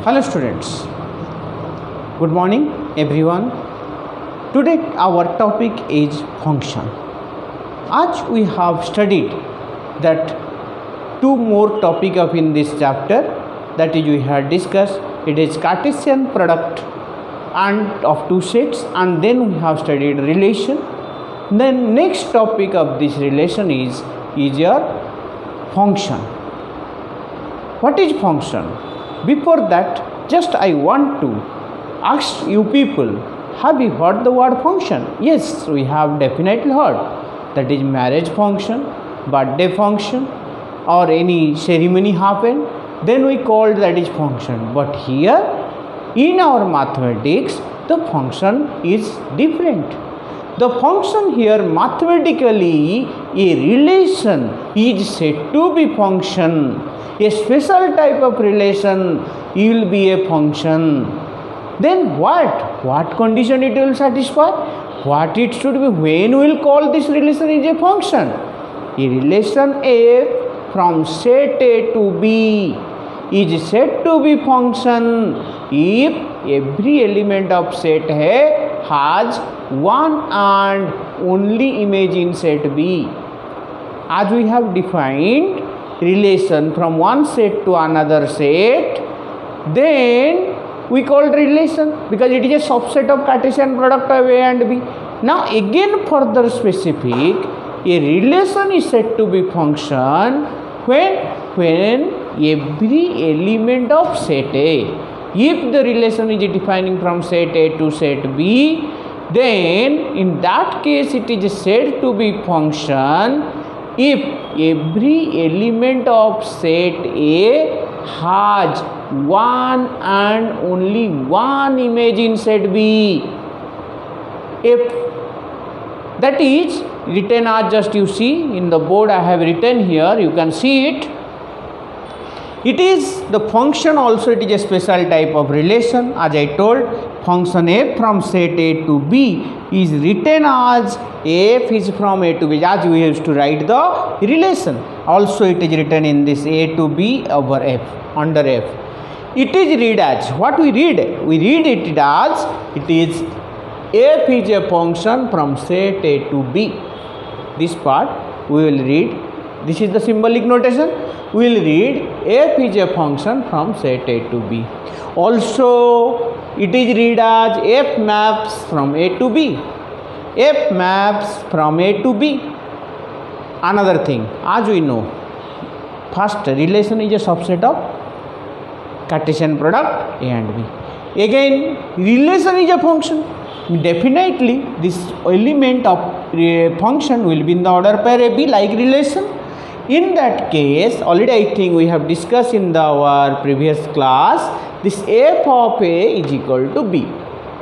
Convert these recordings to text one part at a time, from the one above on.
Hello students, good morning everyone. Today our topic is function. As we have studied that two more topic of in this chapter, that is we have discussed, it is Cartesian product and of two sets, and then we have studied relation. Then next topic of this relation is your function. What is function? Before that, just I want to ask you people, have you heard the word function? Yes, we have definitely heard. That is marriage function, birthday function, or any ceremony happen, then we call that is function. But here in our mathematics, the function is different. The function here mathematically, a relation is said to be function. A special type of relation will be a function. Then what condition it will satisfy? What it should be? When we will call this relation is a function? A relation F from set A to B is said to be function if every element of set A has one and only image in set B. As we have defined relation from one set to another set, then we call relation because it is a subset of Cartesian product of A and B. Now again further specific, a relation is said to be function when every element of set A, if the relation is defining from set A to set B, then in that case it is said to be function if every element of set A has one and only one image in set B. If that is written as, just you see in the board I have written here, you can see it. It is the function also, it is a special type of relation. As I told, function f from set A to B is written as f is from A to B, as we used to write the relation. Also it is written in this A to B over f, under f. It is read as, what we read? We read it as, it is f is a function from set A to B. This part we will read. This is the symbolic notation. We will read f is a function from set A to B. Also it is read as f maps from A to B. F maps from A to B. Another thing, as we know, first relation is a subset of Cartesian product A and B. Again, relation is a function. Definitely this element of function will be in the order pair AB, like relation. In that case, already I think we have discussed in our previous class, this f of A is equal to B.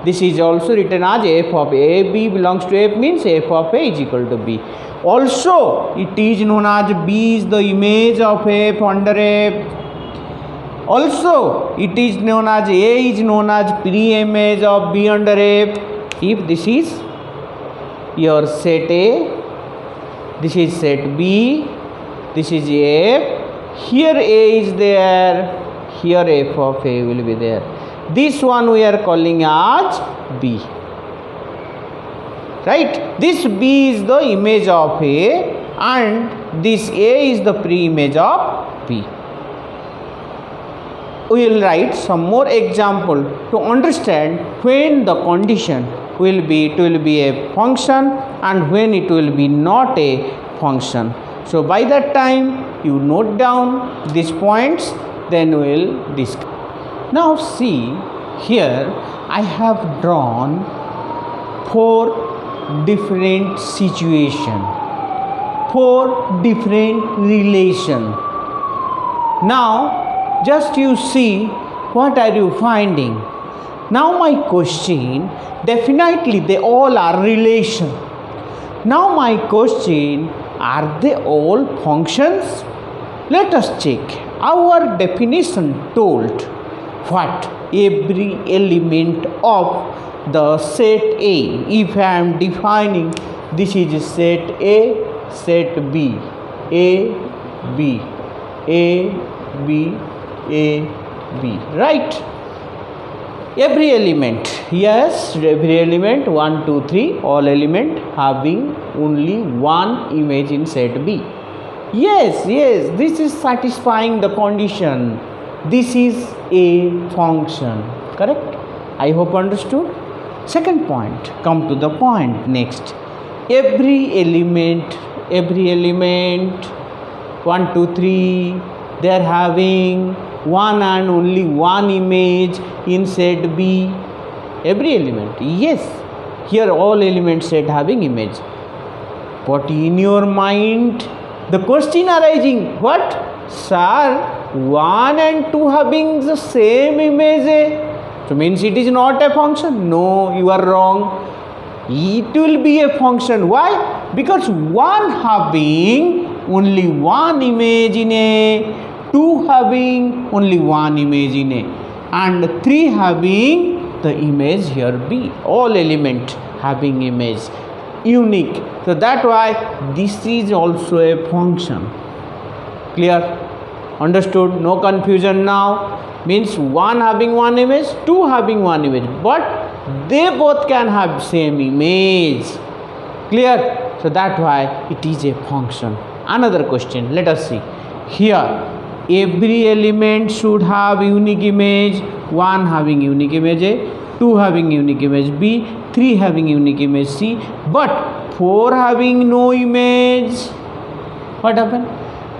This is also written as f of A. B belongs to F means f of A is equal to B. Also, it is known as B is the image of F under F. Also, it is known as A is known as pre-image of B under F. If this is your set A, this is set B, this is F, here A is there, here f of A will be there. This one we are calling as B. Right? This B is the image of A and this A is the pre-image of B. We will write some more example to understand when the condition will be, it will be a function and when it will be not a function. So by that time you note down these points, then we will discuss. Now see, here I have drawn four different situations, four different relations. Now just you see what are you finding. Now my question, definitely they all are relation. Now my question, are they all functions? Let us check. Our definition told what? Every element of the set A. If I am defining, this is set A, set B, A, B, A, B, A, B, right? Every element, yes, every element 1, 2, 3, all element having only one image in set B. Yes, this is satisfying the condition. This is a function, correct? I hope understood. Second point, come to the point next. Every element 1, 2, 3, they are having one and only one image in set B. Every element, yes, here all elements set having image. But in your mind the question arising, what? Sir, 1 and 2 having the same image, so means it is not a function. No, you are wrong. It will be a function. Why? Because 1 having only one image in A, 2 having only one image in A, and 3 having the image here B. All element having image, unique. So that why this is also a function. Clear? Understood? No confusion now. Means 1 having one image, 2 having one image, but they both can have same image. Clear? So that why it is a function. Another question, let us see. Here every element should have unique image. 1 having unique image A, 2 having unique image B, 3 having unique image C, but 4 having no image. What happened?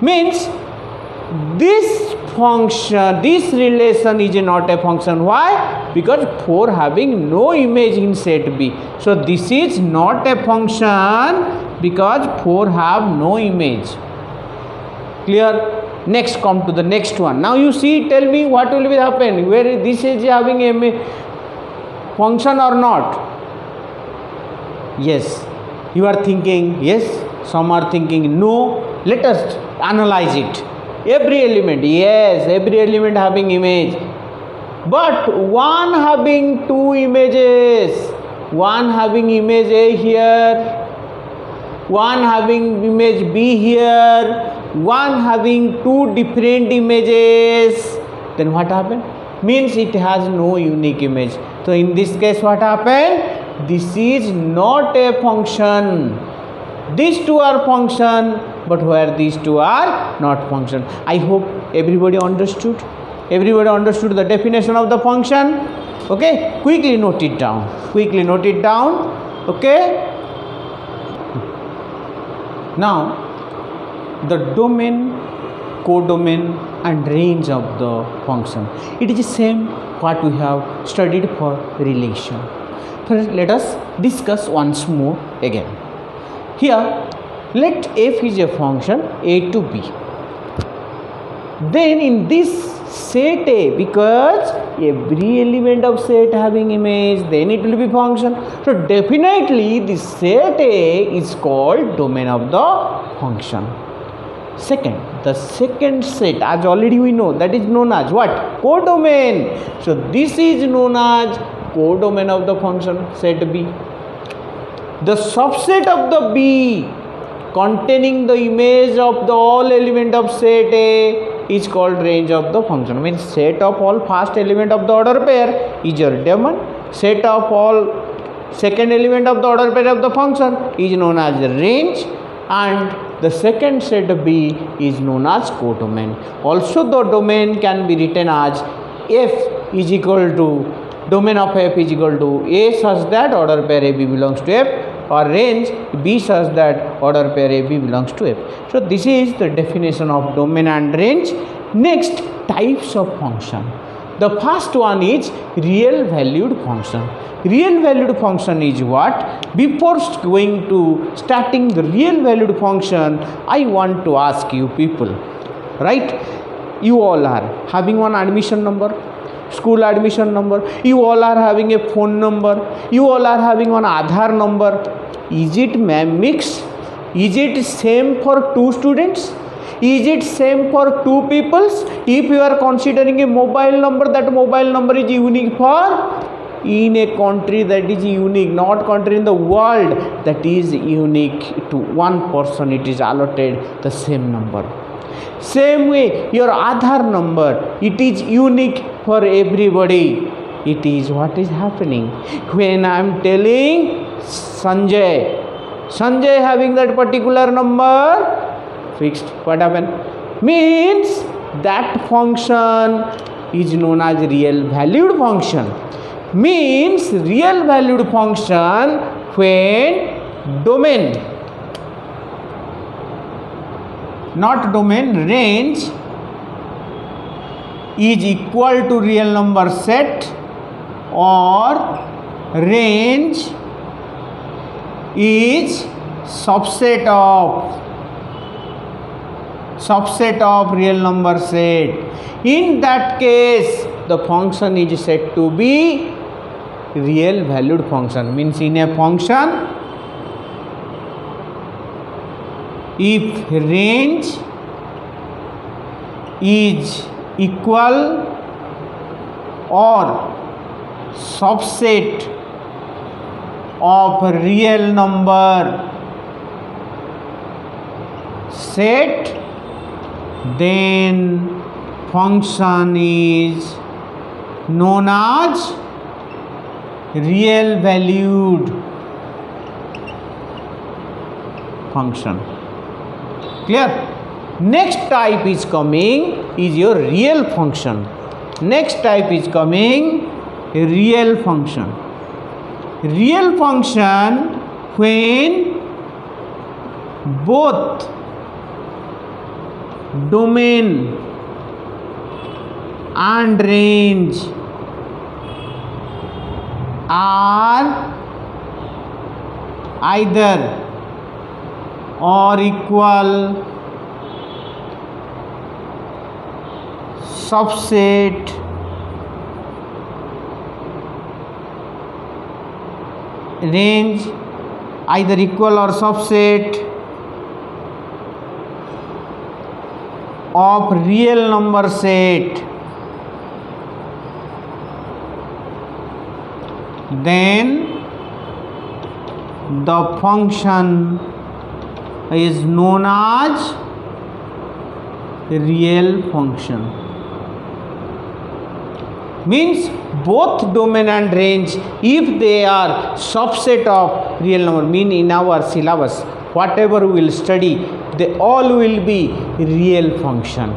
Means this function, this relation is not a function. Why? Because 4 having no image in set B. So this is not a function because 4 have no image. Clear? Next, come to the next one. Now you see, tell me what will be happen, where this is having a function or not? Yes, you are thinking yes, some are thinking no. Let us analyze it. Every element, yes, every element having image, but 1 having 2 images. 1 having image A here, 1 having image B here, 1 having 2 different images. Then what happened? Means it has no unique image. So in this case what happened? This is not a function. These two are function, but where these two are not function. I hope everybody understood. Everybody understood the definition of the function. Okay, quickly note it down. Quickly note it down. Okay. Now the domain, codomain and range of the function, it is the same what we have studied for relation. First, let us discuss once more again. Here let f is a function a to b. Then in this set A, because every element of set having image, then it will be function. So definitely this set A is called domain of the function. Second, the second set, as already we know, that is known as what? Codomain. So this is known as codomain of the function set B. The subset of the B containing the image of the all element of set A is called range of the function. Means set of all first element of the order pair is your domain. Set of all second element of the order pair of the function is known as the range, and the second set B is known as codomain. Also the domain can be written as f is equal to, domain of f is equal to A such that order pair AB belongs to F, or range B such that order pair AB belongs to F. So this is the definition of domain and range. Next, types of function. The first one is real valued function. Real valued function is what? Before going to starting the real valued function, I want to ask you people, right? You all are having one admission number, school admission number. You all are having a phone number. You all are having one Aadhaar number. Is it mixed? Is it same for two students? Is it same for two peoples? If you are considering a mobile number, that mobile number is unique for in a country, that is unique, not country in the world, that is unique to one person, it is allotted the same number. Same way, your Aadhaar number, it is unique for everybody. It is what is happening. When I am telling Sanjay having that particular number fixed, what happened? Means that function is known as real valued function. Means real valued function when domain, not domain, range is equal to real number set, or range is subset of real number set. In that case, the function is said to be real valued function. Means in a function, if range is equal or subset of real number set, then function is known as real valued function. Clear? Next type is coming is your real function. Next type is coming real function. Real function when both domain and range are either or equal, subset range either equal or subset of real number set, then the function is known as real function. Means both domain and range, if they are subset of real number, mean in our syllabus whatever we will study, they all will be real function.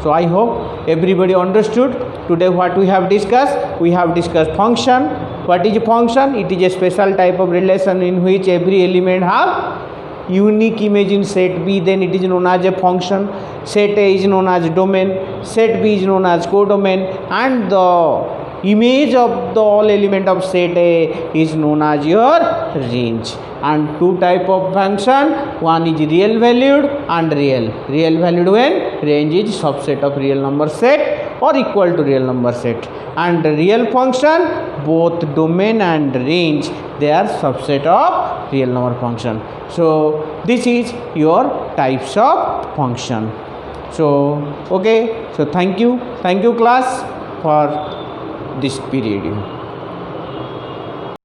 So I hope everybody understood today what we have discussed. We have discussed function. What is a function? It is a special type of relation in which every element have unique image in set B, then it is known as a function. Set A is known as domain, set B is known as codomain, and the image of the all element of set A is known as your range. And two type of function, one is real valued and real. Real valued when range is subset of real number set or equal to real number set, and real function both domain and range, they are subset of real number function. So this is your types of function. So okay, so thank you class for this period.